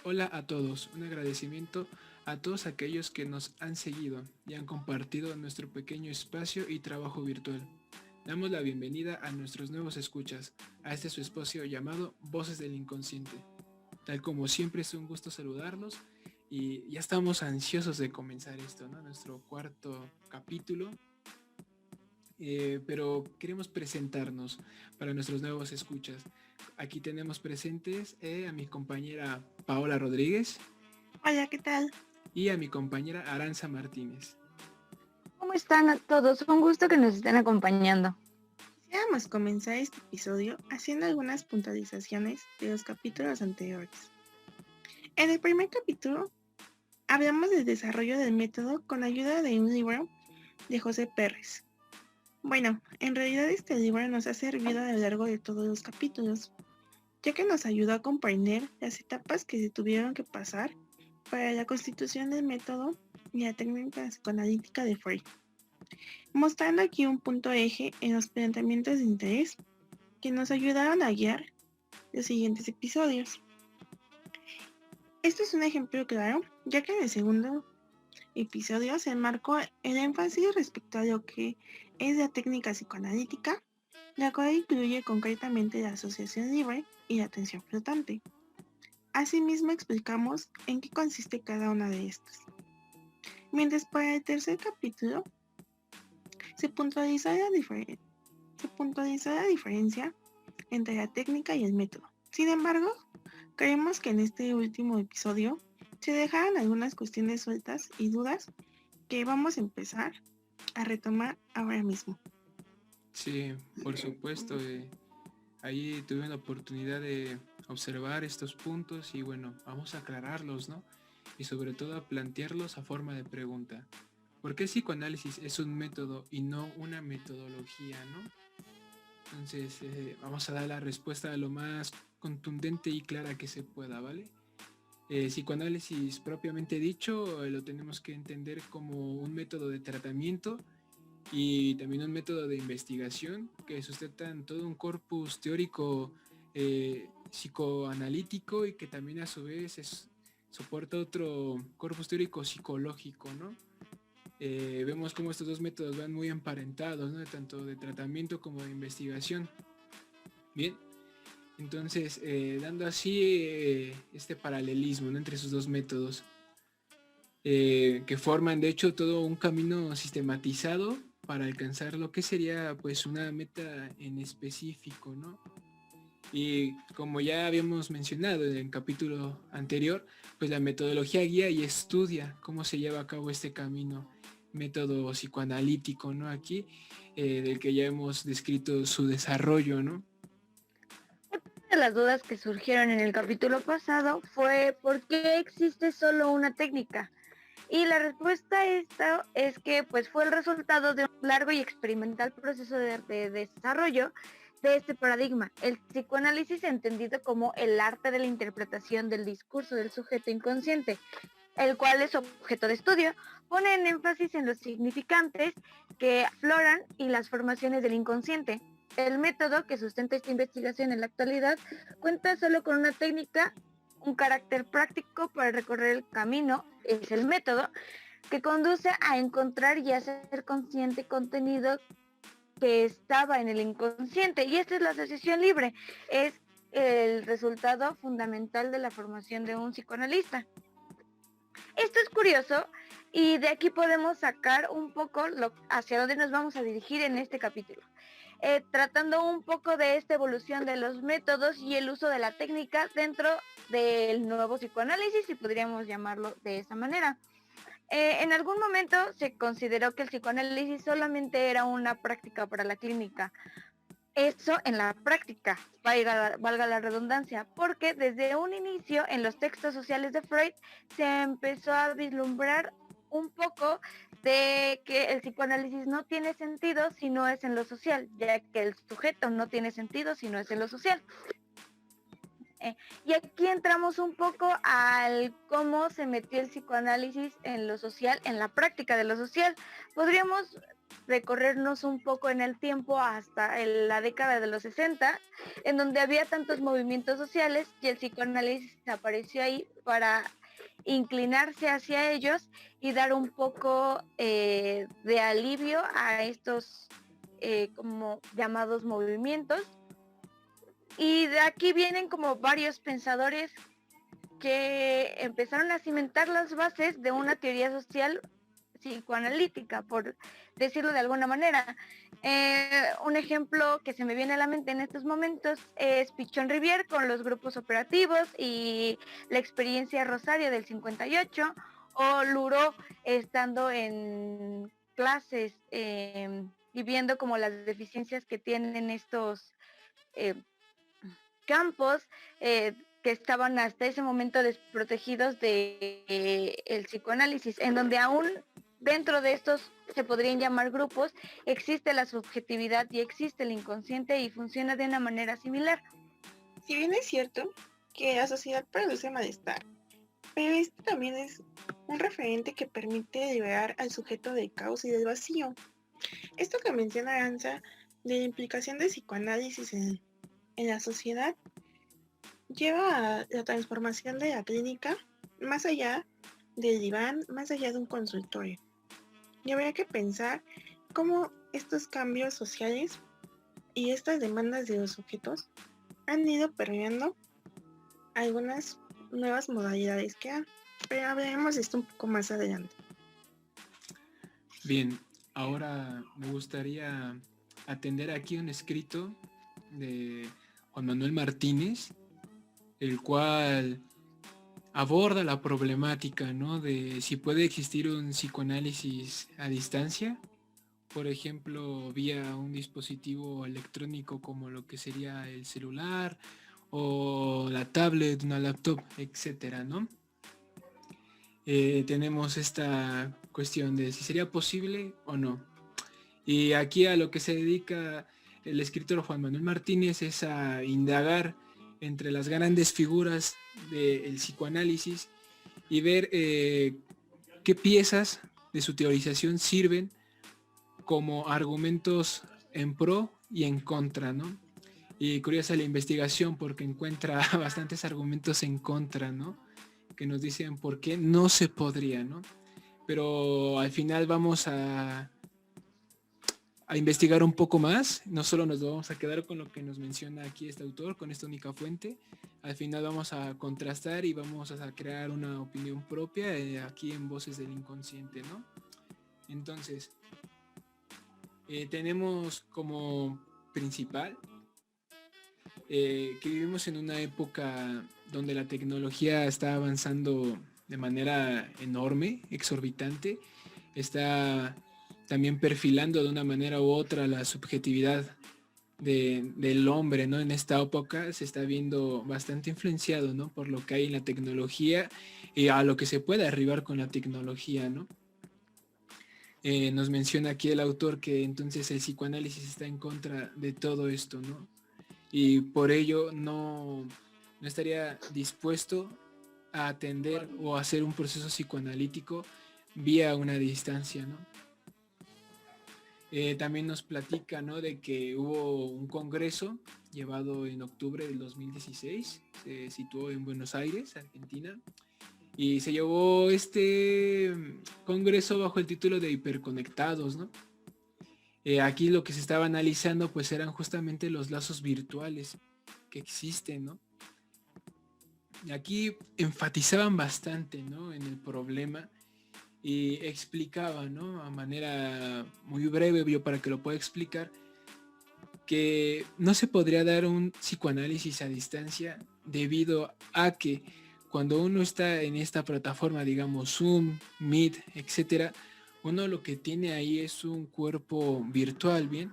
Hola a todos, un agradecimiento a todos aquellos que nos han seguido y han compartido nuestro pequeño espacio y trabajo virtual. Damos la bienvenida a nuestros nuevos escuchas, a este su espacio llamado Voces del Inconsciente. Tal como siempre es un gusto saludarlos y ya estamos ansiosos de comenzar esto, ¿no? Nuestro cuarto capítulo. Pero queremos presentarnos para nuestros nuevos escuchas. Aquí tenemos presentes a mi compañera Paola Rodríguez. Hola, ¿qué tal? Y a mi compañera Aranza Martínez. ¿Cómo están a todos? Un gusto que nos estén acompañando. Quisiéramos comenzar este episodio haciendo algunas puntualizaciones de los capítulos anteriores. En el primer capítulo hablamos del desarrollo del método con ayuda de un libro de José Pérez. Bueno, en realidad este libro nos ha servido a lo largo de todos los capítulos, ya que nos ayudó a comprender las etapas que se tuvieron que pasar para la constitución del método y la técnica psicoanalítica de Freud, mostrando aquí un punto eje en los planteamientos de interés que nos ayudaron a guiar los siguientes episodios. Este es un ejemplo claro, ya que en el segundo episodio se marcó el énfasis respecto a lo que es la técnica psicoanalítica, la cual incluye concretamente la asociación libre y la atención flotante. Asimismo explicamos en qué consiste cada una de estas. Mientras para el tercer capítulo se puntualizó la diferencia entre la técnica y el método. Sin embargo, creemos que en este último episodio se dejaron algunas cuestiones sueltas y dudas que vamos a empezar a retomar ahora mismo. Sí, por supuesto. Ahí tuve la oportunidad de observar estos puntos y bueno, vamos a aclararlos, ¿no? Y sobre todo a plantearlos a forma de pregunta. ¿Por qué el psicoanálisis es un método y no una metodología, ¿no? Entonces, vamos a dar la respuesta lo más contundente y clara que se pueda, ¿vale? Psicoanálisis propiamente dicho lo tenemos que entender como un método de tratamiento y también un método de investigación que sustentan todo un corpus teórico psicoanalítico y que también a su vez soporta otro corpus teórico psicológico, ¿no? Vemos cómo estos dos métodos van muy emparentados, ¿no? Tanto de tratamiento como de investigación. Bien, entonces dando así este paralelismo, ¿no? Entre esos dos métodos que forman de hecho todo un camino sistematizado para alcanzar lo que sería pues una meta en específico, ¿no? Y como ya habíamos mencionado en el capítulo anterior, pues la metodología guía y estudia cómo se lleva a cabo este camino, método psicoanalítico, ¿no? Aquí, del que ya hemos descrito su desarrollo, ¿no? Una de las dudas que surgieron en el capítulo pasado fue ¿por qué existe solo una técnica? Y la respuesta a esto es que pues fue el resultado de un largo y experimental proceso de desarrollo de este paradigma. El psicoanálisis entendido como el arte de la interpretación del discurso del sujeto inconsciente, el cual es objeto de estudio, pone en énfasis en los significantes que afloran y las formaciones del inconsciente. El método que sustenta esta investigación en la actualidad cuenta solo con una técnica, un carácter práctico para recorrer el camino, es el método, que conduce a encontrar y hacer consciente contenido que estaba en el inconsciente. Y esta es la asociación libre, es el resultado fundamental de la formación de un psicoanalista. Esto es curioso y de aquí podemos sacar un poco hacia dónde nos vamos a dirigir en este capítulo, tratando un poco de esta evolución de los métodos y el uso de la técnica dentro del nuevo psicoanálisis, si podríamos llamarlo de esa manera. En algún momento se consideró que el psicoanálisis solamente era una práctica para la clínica. Eso en la práctica, valga la redundancia, porque desde un inicio en los textos sociales de Freud se empezó a vislumbrar un poco de que el psicoanálisis no tiene sentido si no es en lo social, ya que el sujeto no tiene sentido si no es en lo social. Y aquí entramos un poco al cómo se metió el psicoanálisis en lo social, en la práctica de lo social. Podríamos recorrernos un poco en el tiempo hasta la década de los 60, en donde había tantos movimientos sociales y el psicoanálisis apareció ahí para inclinarse hacia ellos y dar un poco de alivio a estos como llamados movimientos. Y de aquí vienen como varios pensadores que empezaron a cimentar las bases de una teoría social psicoanalítica, por decirlo de alguna manera. Un ejemplo que se me viene a la mente en estos momentos es Pichon Rivière con los grupos operativos y la experiencia Rosario del 58, o Luro estando en clases y viendo como las deficiencias que tienen estos eh, campos que estaban hasta ese momento desprotegidos de el psicoanálisis, en donde aún dentro de estos se podrían llamar grupos, existe la subjetividad y existe el inconsciente y funciona de una manera similar. Si bien es cierto que la sociedad produce malestar, pero este también es un referente que permite liberar al sujeto del caos y del vacío. Esto que menciona Aranza de la implicación del psicoanálisis en la sociedad lleva a la transformación de la clínica más allá del diván, más allá de un consultorio. Y habría que pensar cómo estos cambios sociales y estas demandas de los sujetos han ido permeando algunas nuevas modalidades que han. Pero hablaremos de esto un poco más adelante. Bien, ahora me gustaría atender aquí un escrito de Juan Manuel Martínez, el cual aborda la problemática, ¿no?, de si puede existir un psicoanálisis a distancia, por ejemplo, vía un dispositivo electrónico como lo que sería el celular o la tablet, una laptop, etcétera, ¿no? Tenemos esta cuestión de si sería posible o no. Y aquí a lo que se dedica el escritor Juan Manuel Martínez es a indagar entre las grandes figuras del psicoanálisis y ver qué piezas de su teorización sirven como argumentos en pro y en contra, ¿no? Y curiosa la investigación porque encuentra bastantes argumentos en contra, ¿no?, que nos dicen por qué no se podría, ¿no? Pero al final vamos a investigar un poco más, no solo nos vamos a quedar con lo que nos menciona aquí este autor, con esta única fuente, al final vamos a contrastar y vamos a crear una opinión propia aquí en Voces del Inconsciente, ¿no? Entonces, tenemos como principal que vivimos en una época donde la tecnología está avanzando de manera enorme, exorbitante, está también perfilando de una manera u otra la subjetividad del hombre, ¿no? En esta época se está viendo bastante influenciado, ¿no?, por lo que hay en la tecnología y a lo que se puede arribar con la tecnología, ¿no? Nos menciona aquí el autor que entonces el psicoanálisis está en contra de todo esto, ¿no? Y por ello no estaría dispuesto a atender o a hacer un proceso psicoanalítico vía una distancia, ¿no? También nos platica, ¿no?, de que hubo un congreso llevado en octubre del 2016, se situó en Buenos Aires, Argentina, y se llevó este congreso bajo el título de Hiperconectados, ¿no? Aquí lo que se estaba analizando pues eran justamente los lazos virtuales que existen, ¿no? Y aquí enfatizaban bastante, ¿no?, en el problema y explicaban, ¿no?, a manera muy breve, yo para que lo pueda explicar, que no se podría dar un psicoanálisis a distancia debido a que cuando uno está en esta plataforma, digamos Zoom, Meet, etcétera, uno lo que tiene ahí es un cuerpo virtual, bien,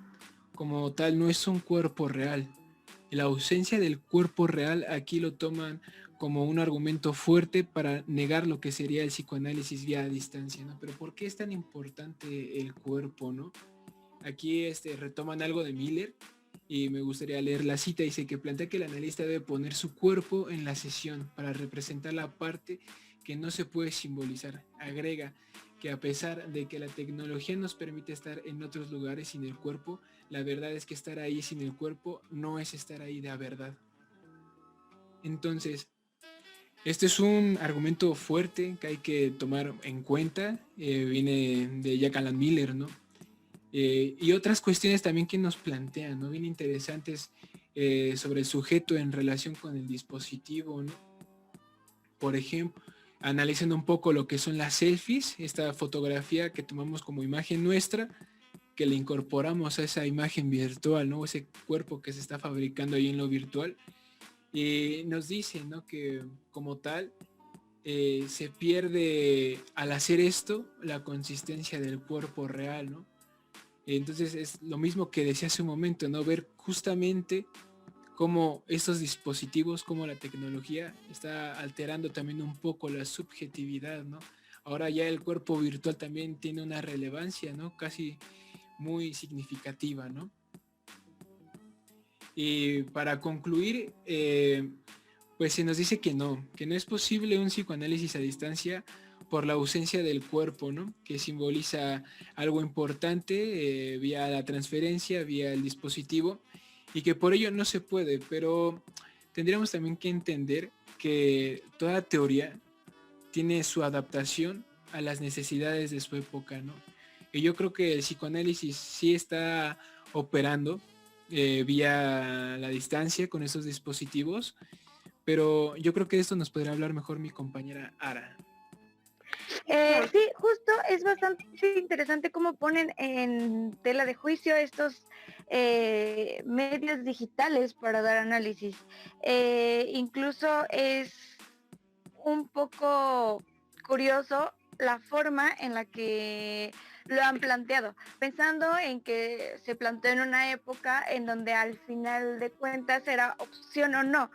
como tal no es un cuerpo real. La ausencia del cuerpo real aquí lo toman como un argumento fuerte para negar lo que sería el psicoanálisis vía distancia, ¿no? Pero ¿por qué es tan importante el cuerpo, no? Aquí retoman algo de Miller y me gustaría leer la cita. Dice que plantea que el analista debe poner su cuerpo en la sesión para representar la parte que no se puede simbolizar. Agrega que a pesar de que la tecnología nos permite estar en otros lugares sin el cuerpo, la verdad es que estar ahí sin el cuerpo no es estar ahí de verdad. Entonces, este es un argumento fuerte que hay que tomar en cuenta. Viene de Jack Alan Miller, ¿no? Y otras cuestiones también que nos plantean, ¿no? Bien interesantes sobre el sujeto en relación con el dispositivo, ¿no? Por ejemplo, analizando un poco lo que son las selfies, esta fotografía que tomamos como imagen nuestra, que le incorporamos a esa imagen virtual, ¿no? Ese cuerpo que se está fabricando ahí en lo virtual. Y nos dice, ¿no? Que como tal se pierde al hacer esto la consistencia del cuerpo real, ¿no? Entonces es lo mismo que decía hace un momento, ¿no? Ver justamente cómo estos dispositivos, cómo la tecnología está alterando también un poco la subjetividad, ¿no? Ahora ya el cuerpo virtual también tiene una relevancia, ¿no? Casi muy significativa, ¿no? Y para concluir, pues se nos dice que no es posible un psicoanálisis a distancia por la ausencia del cuerpo, ¿no? Que simboliza algo importante vía la transferencia, vía el dispositivo, y que por ello no se puede, pero tendríamos también que entender que toda teoría tiene su adaptación a las necesidades de su época, ¿no? Y yo creo que el psicoanálisis sí está operando vía la distancia con esos dispositivos, pero yo creo que de esto nos podrá hablar mejor mi compañera Ara. Sí, justo es bastante interesante cómo ponen en tela de juicio estos medios digitales para dar análisis. Incluso es un poco curioso la forma en la que lo han planteado, pensando en que se planteó en una época en donde al final de cuentas era opción o no.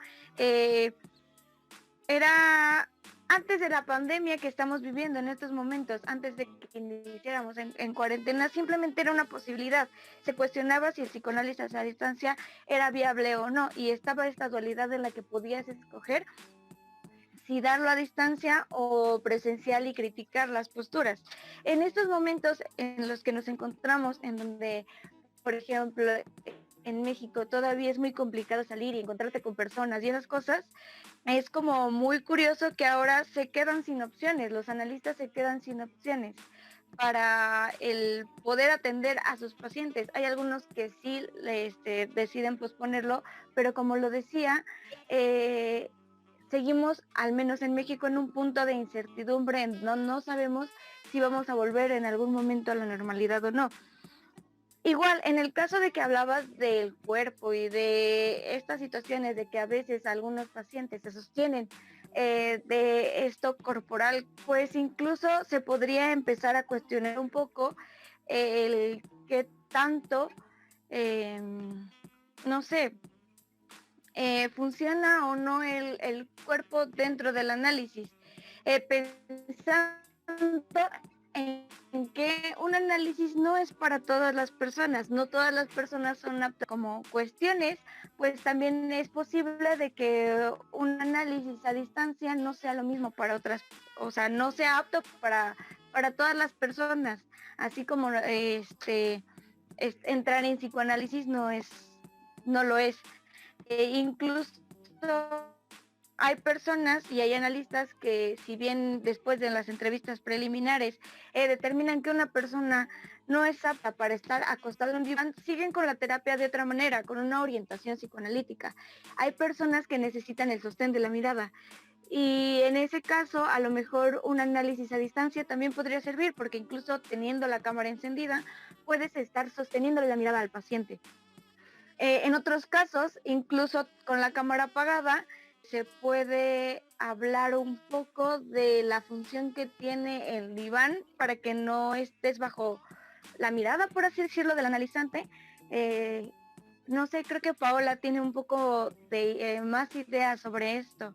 Era antes de la pandemia que estamos viviendo en estos momentos, antes de que iniciáramos en cuarentena, simplemente era una posibilidad. Se cuestionaba si el psicoanálisis a distancia era viable o no, y estaba esta dualidad en la que podías escoger si darlo a distancia o presencial y criticar las posturas. En estos momentos en los que nos encontramos, en donde, por ejemplo, en México todavía es muy complicado salir y encontrarte con personas y esas cosas, es como muy curioso que ahora se quedan sin opciones, los analistas se quedan sin opciones para el poder atender a sus pacientes. Hay algunos que sí deciden posponerlo, pero como lo decía, seguimos, al menos en México, en un punto de incertidumbre, no sabemos si vamos a volver en algún momento a la normalidad o no. Igual, en el caso de que hablabas del cuerpo y de estas situaciones de que a veces algunos pacientes se sostienen de esto corporal, pues incluso se podría empezar a cuestionar un poco el qué tanto, no sé, funciona o no el cuerpo dentro del análisis. Pensando en que un análisis no es para todas las personas, no todas las personas son aptas como cuestiones, pues también es posible de que un análisis a distancia no sea lo mismo para otras, o sea, no sea apto para todas las personas, así como entrar en psicoanálisis no lo es. Incluso hay personas y hay analistas que, si bien después de las entrevistas preliminares determinan que una persona no es apta para estar acostada en un diván, siguen con la terapia de otra manera, con una orientación psicoanalítica. Hay personas que necesitan el sostén de la mirada, y en ese caso a lo mejor un análisis a distancia también podría servir, porque incluso teniendo la cámara encendida puedes estar sosteniéndole la mirada al paciente. En otros casos, incluso con la cámara apagada, se puede hablar un poco de la función que tiene el diván para que no estés bajo la mirada, por así decirlo, del analizante. No sé, creo que Paola tiene un poco de más ideas sobre esto.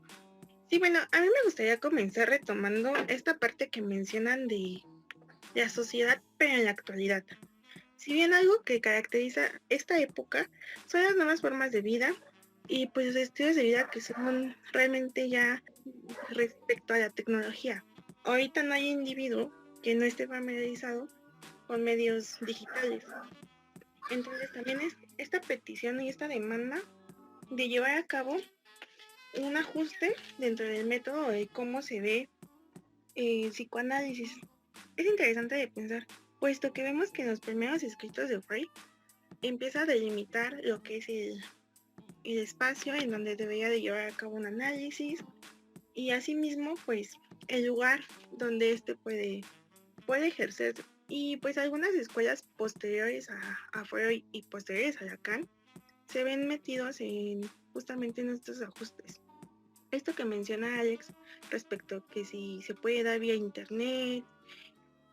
Sí, bueno, a mí me gustaría comenzar retomando esta parte que mencionan de la sociedad, pero en la actualidad. Si bien algo que caracteriza esta época son las nuevas formas de vida, y pues estilos de vida que son realmente ya respecto a la tecnología. Ahorita no hay individuo que no esté familiarizado con medios digitales. Entonces también es esta petición y esta demanda de llevar a cabo un ajuste dentro del método de cómo se ve el psicoanálisis. Es interesante de pensar, puesto que vemos que en los primeros escritos de Freud empieza a delimitar lo que es el espacio en donde debería de llevar a cabo un análisis y asimismo pues el lugar donde éste puede ejercer. Y pues algunas escuelas posteriores a Freud y posteriores a Lacan se ven metidos justamente en estos ajustes. Esto que menciona Alex respecto a que si se puede dar vía internet,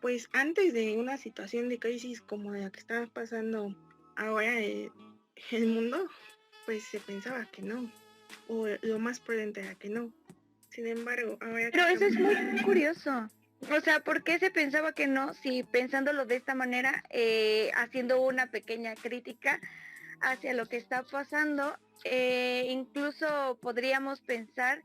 pues antes de una situación de crisis como la que está pasando ahora el mundo, pues se pensaba que no, o lo más prudente era que no. Sin embargo, ahora Pero que eso es estamos... muy curioso. O sea, ¿por qué se pensaba que no? Si pensándolo de esta manera, haciendo una pequeña crítica hacia lo que está pasando, incluso podríamos pensar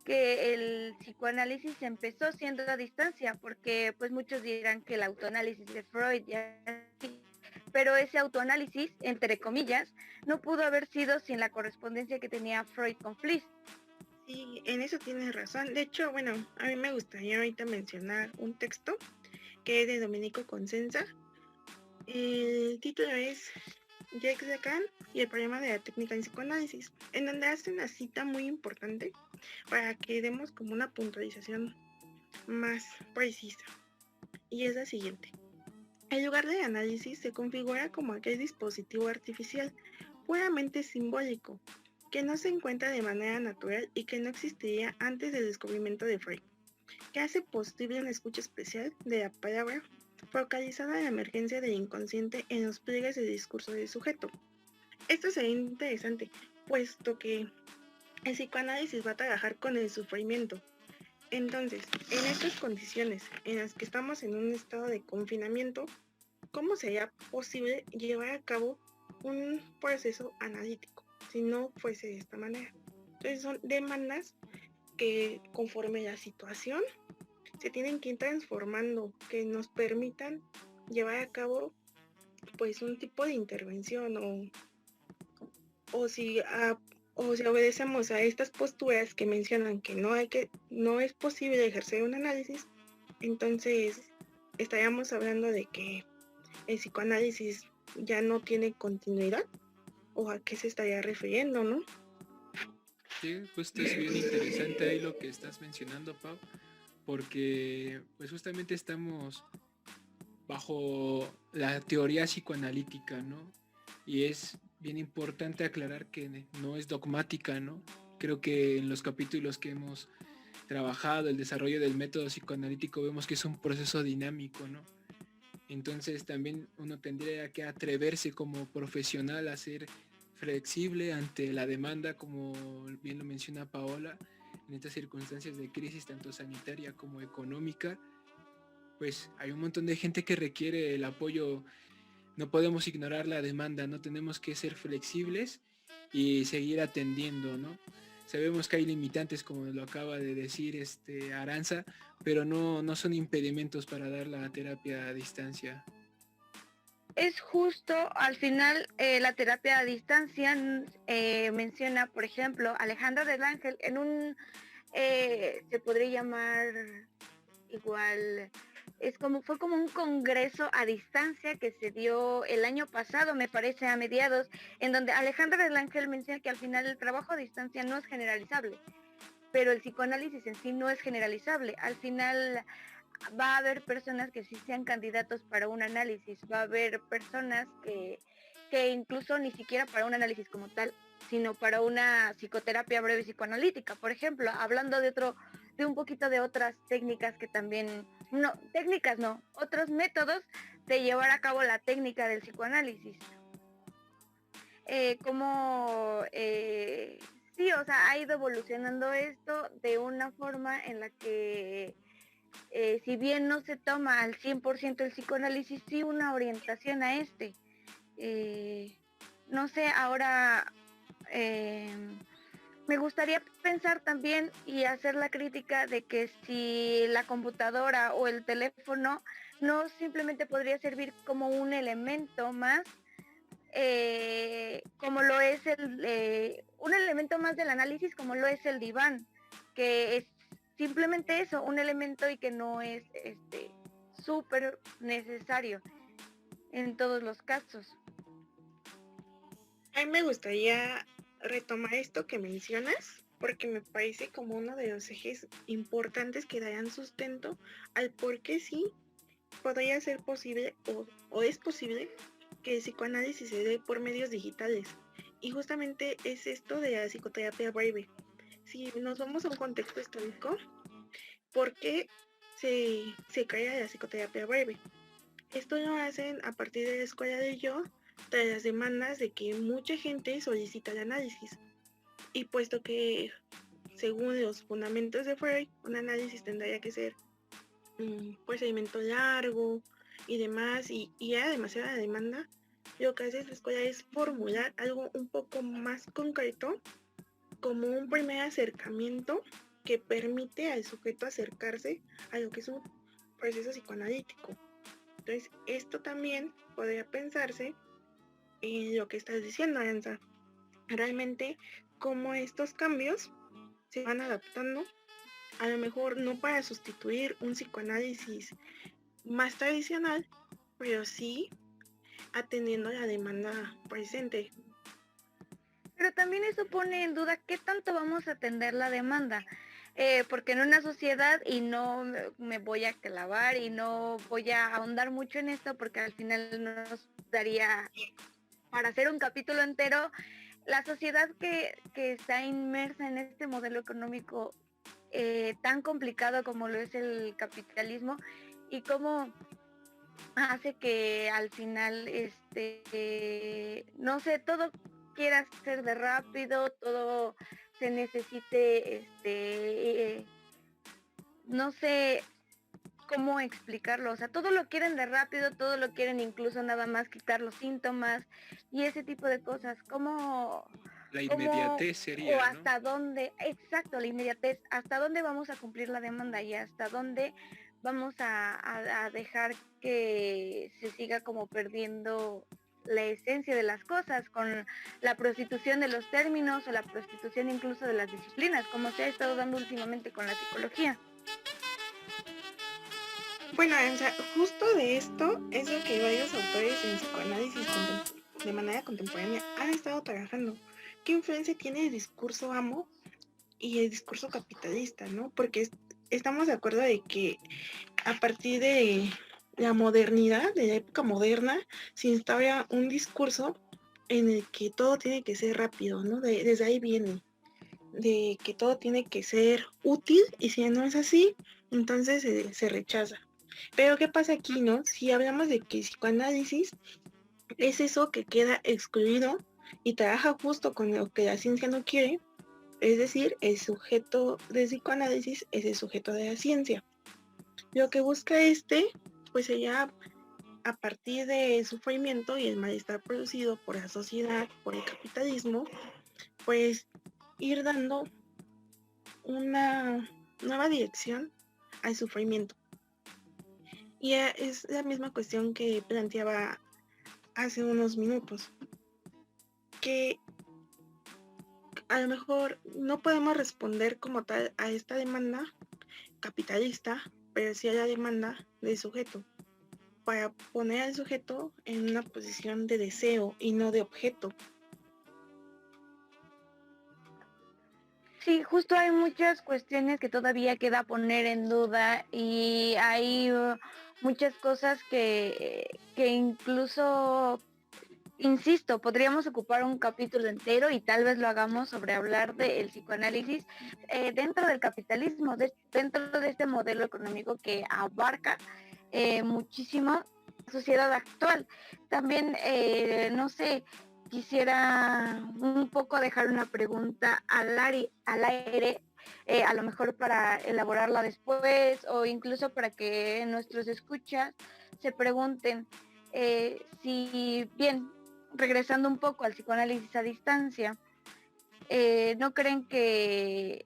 que el psicoanálisis empezó siendo a distancia, porque pues muchos dirán que el autoanálisis de Freud ya sí, pero ese autoanálisis, entre comillas, no pudo haber sido sin la correspondencia que tenía Freud con Fliss. Sí, en eso tienes razón. De hecho, bueno, a mí me gustaría ahorita mencionar un texto que es de Domenico Consenza. El título es Jacques Lacan y el problema de la técnica en psicoanálisis, en donde hace una cita muy importante para que demos como una puntualización más precisa. Y es la siguiente. El lugar de análisis se configura como aquel dispositivo artificial puramente simbólico, que no se encuentra de manera natural y que no existiría antes del descubrimiento de Freud, que hace posible una escucha especial de la palabra focalizada en la emergencia del inconsciente en los pliegues del discurso del sujeto. Esto sería interesante, puesto que el psicoanálisis va a trabajar con el sufrimiento. Entonces, en estas condiciones en las que estamos en un estado de confinamiento, ¿cómo sería posible llevar a cabo un proceso analítico si no fuese de esta manera? Entonces son demandas que conforme la situación se tienen que ir transformando, que nos permitan llevar a cabo pues un tipo de intervención o si o si obedecemos a estas posturas que mencionan que no es posible ejercer un análisis, entonces estaríamos hablando de que el psicoanálisis ya no tiene continuidad, o a qué se estaría refiriendo, ¿no? Sí, justo es bien interesante ahí lo que estás mencionando, Pau, porque pues justamente estamos bajo la teoría psicoanalítica, ¿no? Y es bien importante aclarar que no es dogmática, ¿no? Creo que en los capítulos que hemos trabajado el desarrollo del método psicoanalítico vemos que es un proceso dinámico, ¿no? Entonces también uno tendría que atreverse como profesional a ser flexible ante la demanda, como bien lo menciona Paola, en estas circunstancias de crisis tanto sanitaria como económica, pues hay un montón de gente que requiere el apoyo. No podemos ignorar la demanda, no tenemos que ser flexibles y seguir atendiendo, ¿no? Sabemos que hay limitantes, como lo acaba de decir Aranza, pero no son impedimentos para dar la terapia a distancia. Es justo, al final la terapia a distancia menciona, por ejemplo, Alejandra del Ángel en un, se podría llamar igual, fue como un congreso a distancia que se dio el año pasado, me parece, a mediados, en donde Alejandra del Ángel menciona que al final el trabajo a distancia no es generalizable, pero el psicoanálisis en sí no es generalizable. Al final va a haber personas que sí sean candidatos para un análisis, va a haber personas que incluso ni siquiera para un análisis como tal, sino para una psicoterapia breve psicoanalítica, por ejemplo, hablando de un poquito de otras técnicas que también, no, técnicas no, otros métodos de llevar a cabo la técnica del psicoanálisis. Sí, o sea, ha ido evolucionando esto de una forma en la que si bien no se toma al 100% el psicoanálisis, sí una orientación a este. No sé, ahora me gustaría pensar también y hacer la crítica de que si la computadora o el teléfono no simplemente podría servir como un elemento más, como lo es un elemento más del análisis, como lo es el diván, que es simplemente eso, un elemento, y que no es súper necesario en todos los casos. A mí me gustaría retomar esto que mencionas, porque me parece como uno de los ejes importantes que darían sustento al por qué sí podría ser posible o es posible que el psicoanálisis se dé por medios digitales. Y justamente es esto de la psicoterapia breve. Si nos vamos a un contexto histórico, ¿por qué se crea la psicoterapia breve? Esto lo hacen a partir de la escuela del yo, tras las demandas de que mucha gente solicita el análisis. Y puesto que, según los fundamentos de Freud, un análisis tendría que ser un procedimiento largo y demás, y era demasiada demanda, lo que hace la escuela es formular algo un poco más concreto, como un primer acercamiento que permite al sujeto acercarse a lo que es un proceso psicoanalítico. Entonces, esto también podría pensarse en lo que estás diciendo, Aranza. Realmente, cómo estos cambios se van adaptando, a lo mejor no para sustituir un psicoanálisis más tradicional, pero sí atendiendo a la demanda presente. Pero también eso pone en duda qué tanto vamos a atender la demanda. Porque en una sociedad, y no me voy a clavar y no voy a ahondar mucho en esto, porque al final nos daría para hacer un capítulo entero, la sociedad que está inmersa en este modelo económico tan complicado como lo es el capitalismo, y cómo hace que al final, no sé, todo quiera ser de rápido, todo se necesite, no sé cómo explicarlo, o sea, todo lo quieren de rápido, todo lo quieren incluso nada más quitar los síntomas y ese tipo de cosas, La cómo inmediatez o sería, ¿no? hasta dónde, exacto, la inmediatez, hasta dónde vamos a cumplir la demanda y hasta dónde vamos a dejar que se siga como perdiendo la esencia de las cosas, con la prostitución de los términos o la prostitución incluso de las disciplinas, como se ha estado dando últimamente con la psicología. Bueno, Aranza, justo de esto es lo que varios autores en psicoanálisis de manera contemporánea han estado trabajando. ¿Qué influencia tiene el discurso amo y el discurso capitalista, ¿no? Porque estamos de acuerdo de que a partir de la modernidad, de la época moderna, se instaura un discurso en el que todo tiene que ser rápido, ¿no? Desde ahí viene, de que todo tiene que ser útil, y si no es así, entonces se rechaza. Pero ¿qué pasa aquí, no? Si hablamos de que psicoanálisis es eso que queda excluido y trabaja justo con lo que la ciencia no quiere, es decir, el sujeto de psicoanálisis es el sujeto de la ciencia. Lo que busca pues sería, a partir del sufrimiento y el malestar producido por la sociedad, por el capitalismo, pues ir dando una nueva dirección al sufrimiento. Y es la misma cuestión que planteaba hace unos minutos, que a lo mejor no podemos responder como tal a esta demanda capitalista, pero sí a la demanda del sujeto, para poner al sujeto en una posición de deseo y no de objeto. Sí, justo hay muchas cuestiones que todavía queda poner en duda y hay muchas cosas que incluso, insisto, podríamos ocupar un capítulo entero y tal vez lo hagamos sobre hablar del psicoanálisis dentro del capitalismo, dentro de este modelo económico que abarca muchísimo la sociedad actual. También, no sé, quisiera un poco dejar una pregunta al aire, a lo mejor para elaborarla después o incluso para que nuestros escuchas se pregunten si bien, regresando un poco al psicoanálisis a distancia, ¿no creen que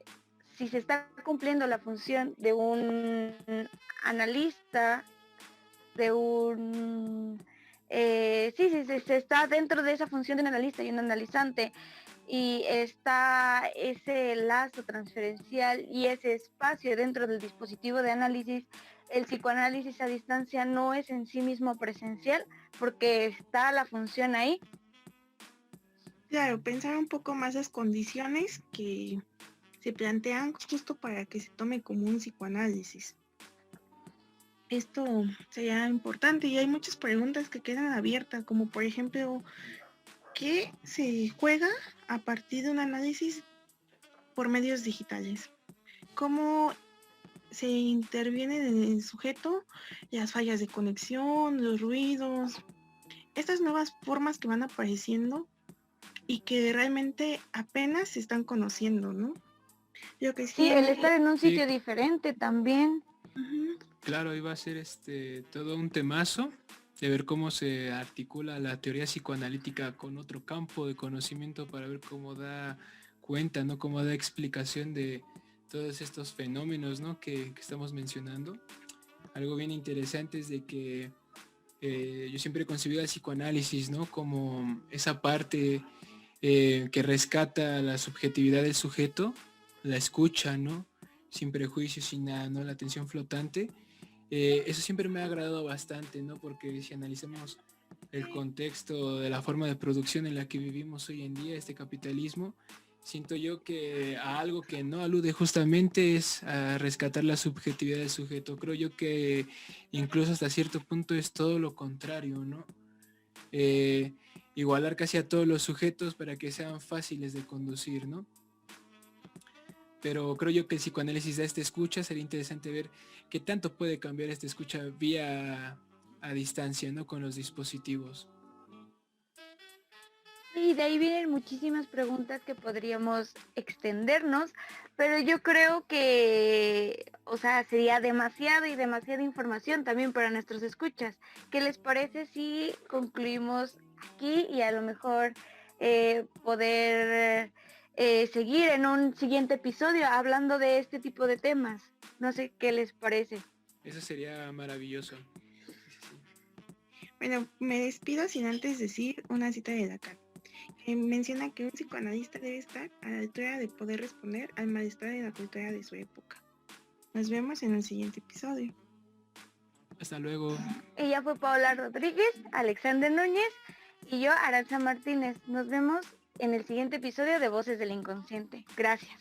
si se está cumpliendo la función de un analista, de un... se está dentro de esa función de un analista y un analizante, y está ese lazo transferencial y ese espacio dentro del dispositivo de análisis, el psicoanálisis a distancia no es en sí mismo presencial porque está la función ahí? Claro, pensar un poco más las condiciones que se plantean justo para que se tome como un psicoanálisis. Esto sería importante y hay muchas preguntas que quedan abiertas, como por ejemplo, ¿qué se juega a partir de un análisis por medios digitales? ¿Cómo se interviene en el sujeto las fallas de conexión, los ruidos, estas nuevas formas que van apareciendo y que realmente apenas se están conociendo, ¿no? Yo que Sí, sí, el estar en un Sí, sitio diferente también. ujú, claro, iba a ser todo un temazo de ver cómo se articula la teoría psicoanalítica con otro campo de conocimiento para ver cómo da cuenta, ¿no? Cómo da explicación de todos estos fenómenos, ¿no? que estamos mencionando. Algo bien interesante es de que yo siempre he concebido el psicoanálisis, ¿no? Como esa parte que rescata la subjetividad del sujeto, la escucha, ¿no? Sin prejuicios, sin nada, ¿no? La atención flotante. Eso siempre me ha agradado bastante, ¿no? Porque si analizamos el contexto de la forma de producción en la que vivimos hoy en día, este capitalismo, siento yo que a algo que no alude justamente es a rescatar la subjetividad del sujeto. Creo yo que incluso hasta cierto punto es todo lo contrario, ¿no? Eh, igualar casi a todos los sujetos para que sean fáciles de conducir, ¿no? Pero creo yo que el psicoanálisis da esta escucha, sería interesante ver qué tanto puede cambiar esta escucha vía a distancia, ¿no? Con los dispositivos. Y de ahí vienen muchísimas preguntas que podríamos extendernos, pero yo creo que, o sea, sería demasiada y demasiada información también para nuestros escuchas. ¿Qué les parece si concluimos aquí y a lo mejor poder seguir en un siguiente episodio hablando de este tipo de temas? No sé qué les parece. Eso sería maravilloso. Sí, sí, sí. bueno, me despido sin antes decir una cita de Lacan. Menciona que un psicoanalista debe estar a la altura de poder responder al malestar de la cultura de su época. Nos vemos en un siguiente episodio. Hasta luego. Ella fue Paola Rodríguez, Alexander Núñez y yo, Aranza Martínez. Nos vemos en el siguiente episodio de Voces del Inconsciente. Gracias.